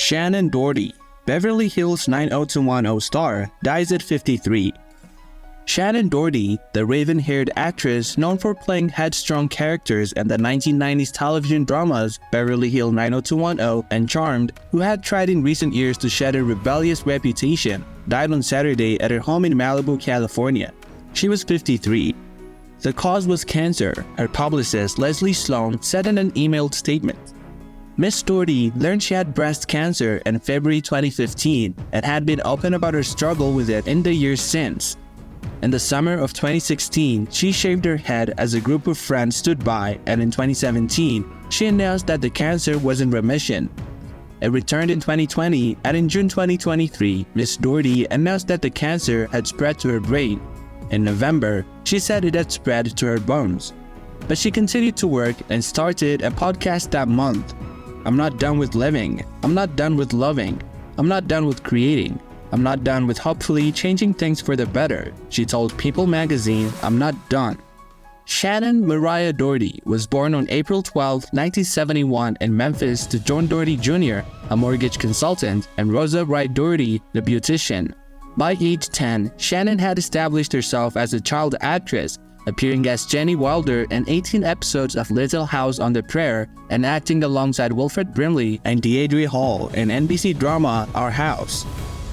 Shannen Doherty, Beverly Hills 90210 star, dies at 53. Shannen Doherty, the raven-haired actress known for playing headstrong characters in the 1990s television dramas Beverly Hills 90210 and Charmed, who had tried in recent years to shed a rebellious reputation, died on Saturday at her home in Malibu, California. She was 53. The cause was cancer, her publicist Leslie Sloan said in an emailed statement. Ms. Doherty learned she had breast cancer in February 2015 and had been open about her struggle with it in the years since. In the summer of 2016, she shaved her head as a group of friends stood by, and in 2017, she announced that the cancer was in remission. It returned in 2020, and in June 2023, Ms. Doherty announced that the cancer had spread to her brain. In November, she said it had spread to her bones. But she continued to work and started a podcast that month. I'm not done with living. I'm not done with loving. I'm not done with creating. I'm not done with hopefully changing things for the better, she told People magazine. I'm not done. Shannen Mariah Doherty was born on April 12, 1971 in Memphis to John Doherty Jr., a mortgage consultant, and Rosa Wright Doherty, the beautician. By age 10, Shannen had established herself as a child actress, appearing as Jenny Wilder in 18 episodes of Little House on the Prairie and acting alongside Wilfred Brimley and Deirdre Hall in NBC drama Our House.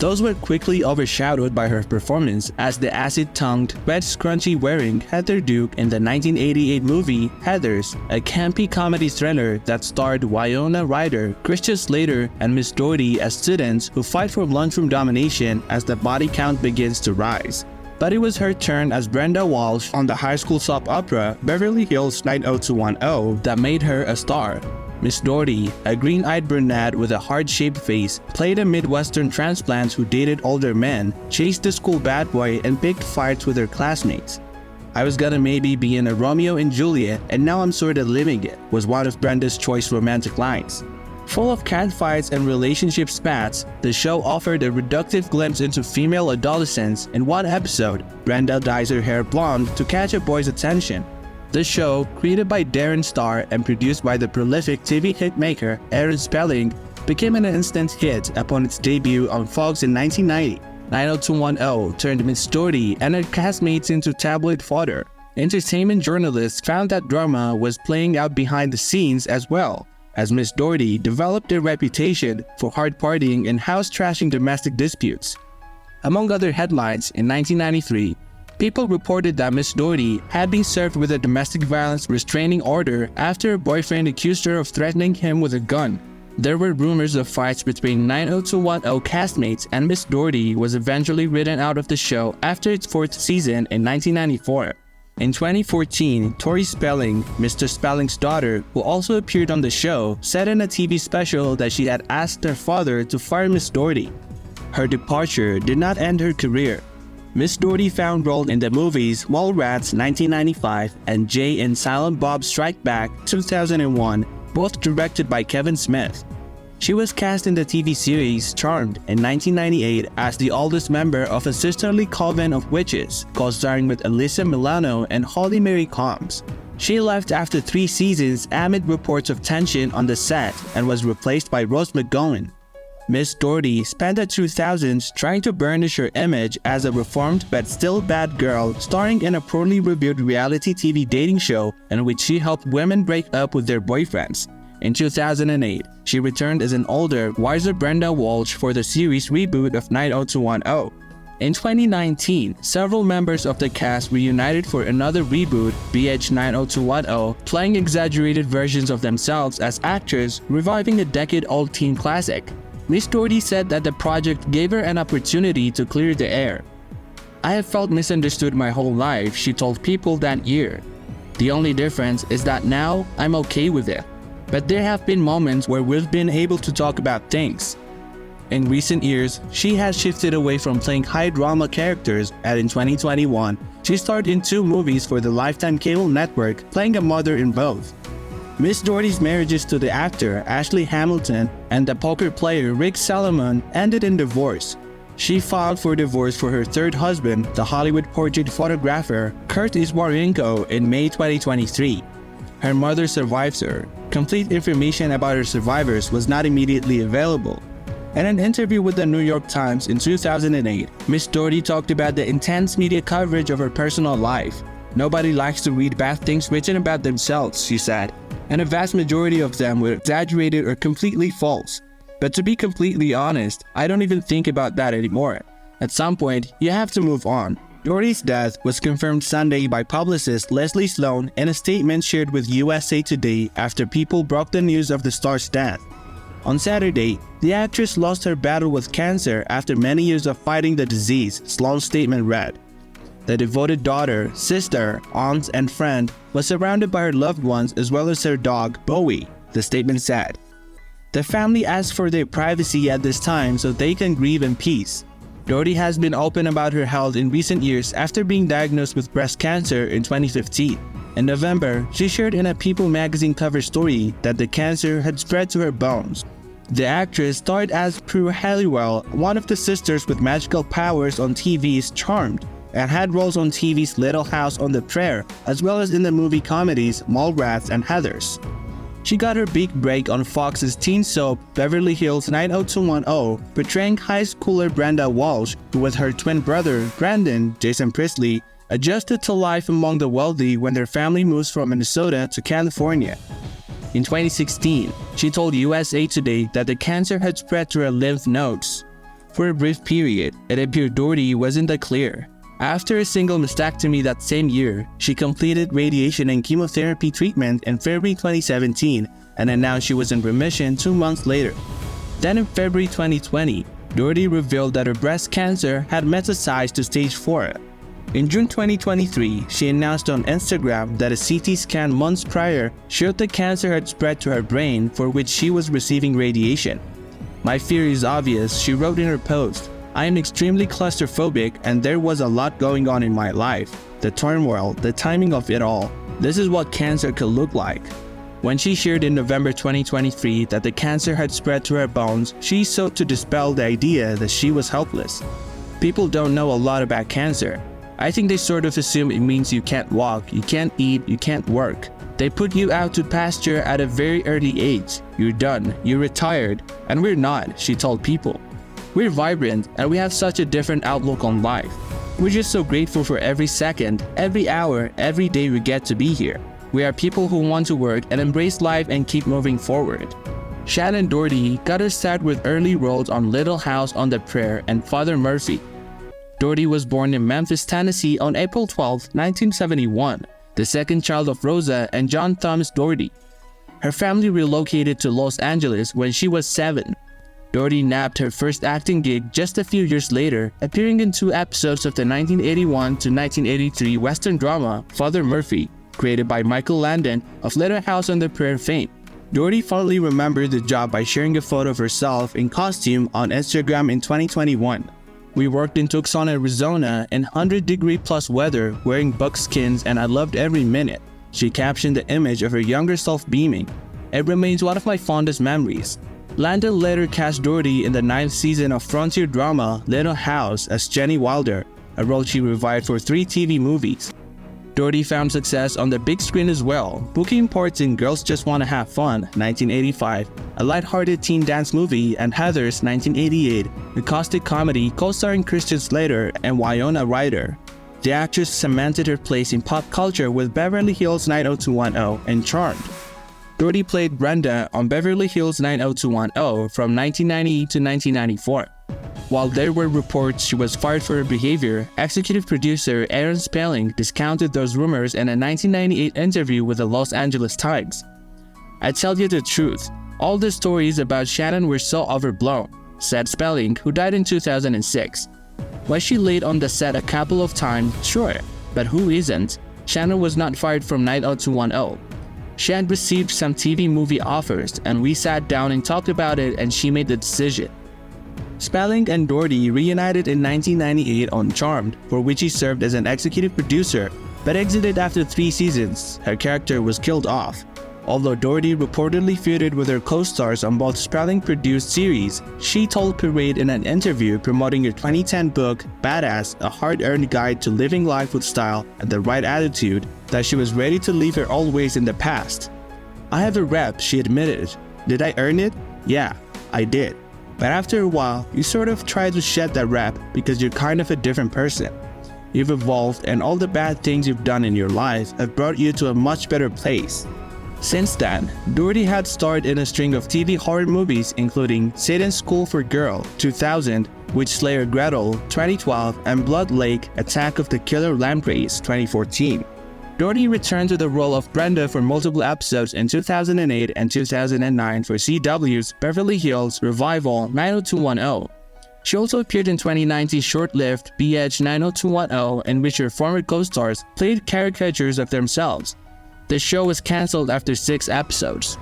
Those were quickly overshadowed by her performance as the acid-tongued, red scrunchie-wearing Heather Duke in the 1988 movie Heathers, a campy comedy thriller that starred Winona Ryder, Christian Slater, and Miss Doherty as students who fight for lunchroom domination as the body count begins to rise. But it was her turn as Brenda Walsh on the high school soap opera Beverly Hills 90210 that made her a star. Miss Doherty, a green-eyed brunette with a heart-shaped face, played a Midwestern transplant who dated older men, chased the school bad boy, and picked fights with her classmates. I was gonna maybe be in a Romeo and Juliet, and now I'm sorta living it, was one of Brenda's choice romantic lines. Full of catfights and relationship spats, the show offered a reductive glimpse into female adolescence. In one episode, Brenda dyes her hair blonde to catch a boy's attention. The show, created by Darren Star and produced by the prolific TV hitmaker Aaron Spelling, became an instant hit upon its debut on Fox in 1990. 90210 turned Miss Doherty and her castmates into tabloid fodder. Entertainment journalists found that drama was playing out behind the scenes as well, as Miss Doherty developed a reputation for hard partying and house-trashing domestic disputes. Among other headlines, in 1993, People reported that Miss Doherty had been served with a domestic violence restraining order after her boyfriend accused her of threatening him with a gun. There were rumors of fights between 90210 castmates, and Miss Doherty was eventually written out of the show after its fourth season in 1994. In 2014, Tori Spelling, Mr. Spelling's daughter, who also appeared on the show, said in a TV special that she had asked her father to fire Miss Doherty. Her departure did not end her career. Miss Doherty found roles in the movies Mallrats 1995 and Jay and Silent Bob Strike Back 2001, both directed by Kevin Smith. She was cast in the TV series Charmed in 1998 as the oldest member of a sisterly coven of witches, co-starring with Alyssa Milano and Holly Marie Combs. She left after 3 seasons amid reports of tension on the set and was replaced by Rose McGowan. Miss Doherty spent the 2000s trying to burnish her image as a reformed but still bad girl, starring in a poorly reviewed reality TV dating show in which she helped women break up with their boyfriends. In 2008, she returned as an older, wiser Brenda Walsh for the series reboot of 90210. In 2019, several members of the cast reunited for another reboot, BH 90210, playing exaggerated versions of themselves as actors, reviving a decade-old teen classic. Miss Doherty said that the project gave her an opportunity to clear the air. I have felt misunderstood my whole life, she told People that year. The only difference is that now I'm okay with it. But there have been moments where we've been able to talk about things. In recent years, she has shifted away from playing high-drama characters, and in 2021, she starred in 2 movies for the Lifetime Cable Network, playing a mother in both. Miss Doherty's marriages to the actor Ashley Hamilton and the poker player Rick Salomon ended in divorce. She filed for divorce for her third husband, the Hollywood portrait photographer Kurt Iswarenko, in May 2023. Her mother survives her. Complete information about her survivors was not immediately available. In an interview with the New York Times in 2008, Miss Doherty talked about the intense media coverage of her personal life. "Nobody likes to read bad things written about themselves," she said, "and a vast majority of them were exaggerated or completely false. But to be completely honest, I don't even think about that anymore. At some point, you have to move on." Doherty's death was confirmed Sunday by publicist Leslie Sloan in a statement shared with USA Today after people broke the news of the star's death. On Saturday, the actress lost her battle with cancer after many years of fighting the disease, Sloan's statement read. The devoted daughter, sister, aunt, and friend was surrounded by her loved ones as well as her dog, Bowie, the statement said. The family asked for their privacy at this time so they can grieve in peace. Doherty has been open about her health in recent years after being diagnosed with breast cancer in 2015. In November, she shared in a People magazine cover story that the cancer had spread to her bones. The actress starred as Prue Halliwell, one of the sisters with magical powers on TV's Charmed, and had roles on TV's Little House on the Prairie, as well as in the movie comedies Mallrats and Heathers. She got her big break on Fox's teen soap Beverly Hills 90210, portraying high schooler Brenda Walsh, who with her twin brother, Brandon, Jason Priestley, adjusted to life among the wealthy when their family moves from Minnesota to California. In 2016, she told USA Today that the cancer had spread to her lymph nodes. For a brief period, it appeared Doherty was in the clear. After a single mastectomy that same year, she completed radiation and chemotherapy treatment in February 2017 and announced she was in remission 2 months later. Then in February 2020, Doherty revealed that her breast cancer had metastasized to stage 4. In June 2023, she announced on Instagram that a CT scan months prior showed the cancer had spread to her brain, for which she was receiving radiation. "My fear is obvious," she wrote in her post. "I am extremely claustrophobic and there was a lot going on in my life. The turmoil, the timing of it all. This is what cancer could look like." When she shared in November 2023 that the cancer had spread to her bones, she sought to dispel the idea that she was helpless. "People don't know a lot about cancer. I think they sort of assume it means you can't walk, you can't eat, you can't work. They put you out to pasture at a very early age. You're done, you're retired, and we're not," she told People. "We're vibrant and we have such a different outlook on life. We're just so grateful for every second, every hour, every day we get to be here. We are people who want to work and embrace life and keep moving forward." Shannen Doherty got her start with early roles on Little House on the Prairie and Father Murphy. Doherty was born in Memphis, Tennessee on April 12, 1971, the second child of Rosa and John Thomas Doherty. Her family relocated to Los Angeles when she was 7. Doherty nabbed her first acting gig just a few years later, appearing in 2 episodes of the 1981 to 1983 Western drama Father Murphy, created by Michael Landon of Little House on the Prairie fame. Doherty fondly remembered the job by sharing a photo of herself in costume on Instagram in 2021. "We worked in Tucson, Arizona in 100-degree plus weather wearing buckskins and I loved every minute," she captioned the image of her younger self beaming. "It remains one of my fondest memories." Landon later cast Doherty in the 9th season of frontier drama Little House as Jenny Wilder, a role she revived for 3 TV movies. Doherty found success on the big screen as well, booking parts in Girls Just Wanna Have Fun, 1985, a lighthearted teen dance movie, and Heathers, 1988, a caustic comedy co-starring Christian Slater and Winona Ryder. The actress cemented her place in pop culture with Beverly Hills 90210 and Charmed. Doherty played Brenda on Beverly Hills 90210 from 1990 to 1994. While there were reports she was fired for her behavior, executive producer Aaron Spelling discounted those rumors in a 1998 interview with the Los Angeles Times. "I tell you the truth, all the stories about Shannen were so overblown," said Spelling, who died in 2006. "Was she late on the set a couple of times? Sure, but who isn't? Shannen was not fired from 90210. She had received some TV movie offers and we sat down and talked about it and she made the decision." Spelling and Doherty reunited in 1998 on Charmed, for which he served as an executive producer, but exited after 3 seasons. Her character was killed off. Although Doherty reportedly feuded with her co-stars on both Spelling-produced series, she told Parade in an interview promoting her 2010 book, Badass, A Hard-Earned Guide to Living Life with Style and the Right Attitude, that she was ready to leave her old ways in the past. "I have a rep," she admitted. "Did I earn it? Yeah, I did." But after a while, you sort of try to shed that rap because you're kind of a different person. You've evolved, and all the bad things you've done in your life have brought you to a much better place. Since then, Doherty had starred in a string of TV horror movies including Satan's School for Girl 2000, Witch Slayer Gretel 2012, and Blood Lake Attack of the Killer Lampreys 2014. Doherty returned to the role of Brenda for multiple episodes in 2008 and 2009 for CW's Beverly Hills Revival 90210. She also appeared in 2019's short-lived BH 90210, in which her former co-stars played caricatures of themselves. The show was cancelled after 6 episodes.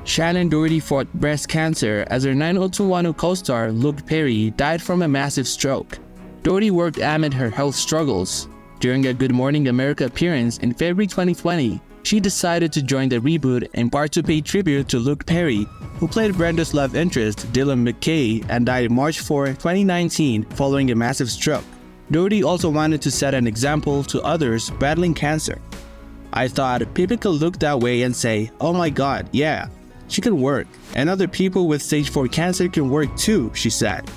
Shannen Doherty fought breast cancer as her 90210 co-star Luke Perry died from a massive stroke. Doherty worked amid her health struggles. During a Good Morning America appearance in February 2020, she decided to join the reboot in part to pay tribute to Luke Perry, who played Brenda's love interest Dylan McKay and died March 4, 2019 following a massive stroke. Doherty also wanted to set an example to others battling cancer. I thought people could look that way and say, oh my god, yeah, she can work, and other people with stage 4 cancer can work too, she said.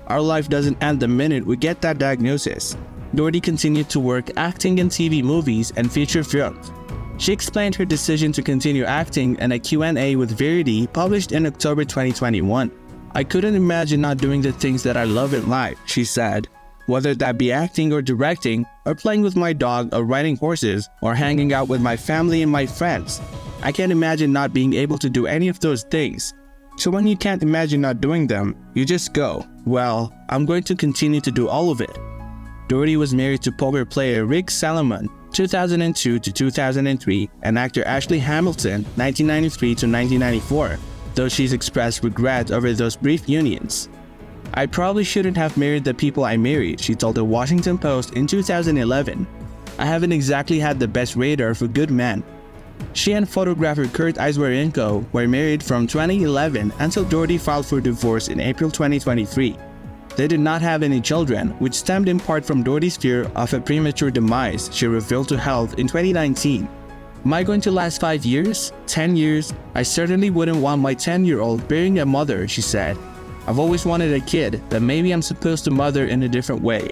Our life doesn't end the minute we get that diagnosis. Doherty continued to work acting in TV movies and feature films. She explained her decision to continue acting in a Q&A with Variety published in October 2021. I couldn't imagine not doing the things that I love in life, she said. Whether that be acting or directing, or playing with my dog, or riding horses, or hanging out with my family and my friends. I can't imagine not being able to do any of those things. So when you can't imagine not doing them, you just go, well, I'm going to continue to do all of it. Doherty was married to poker player Rick Salomon 2002 to 2003 and actor Ashley Hamilton 1993 to 1994, though she's expressed regret over those brief unions. I probably shouldn't have married the people I married, she told the Washington Post in 2011. I haven't exactly had the best radar for good men. She and photographer Kurt Iswarenko were married from 2011 until Doherty filed for divorce in April 2023. They did not have any children, which stemmed in part from Doherty's fear of a premature demise, she revealed to Health in 2019. Am I going to last 5 years? 10 years? I certainly wouldn't want my 10-year-old bearing a mother, she said. I've always wanted a kid, but maybe I'm supposed to mother in a different way.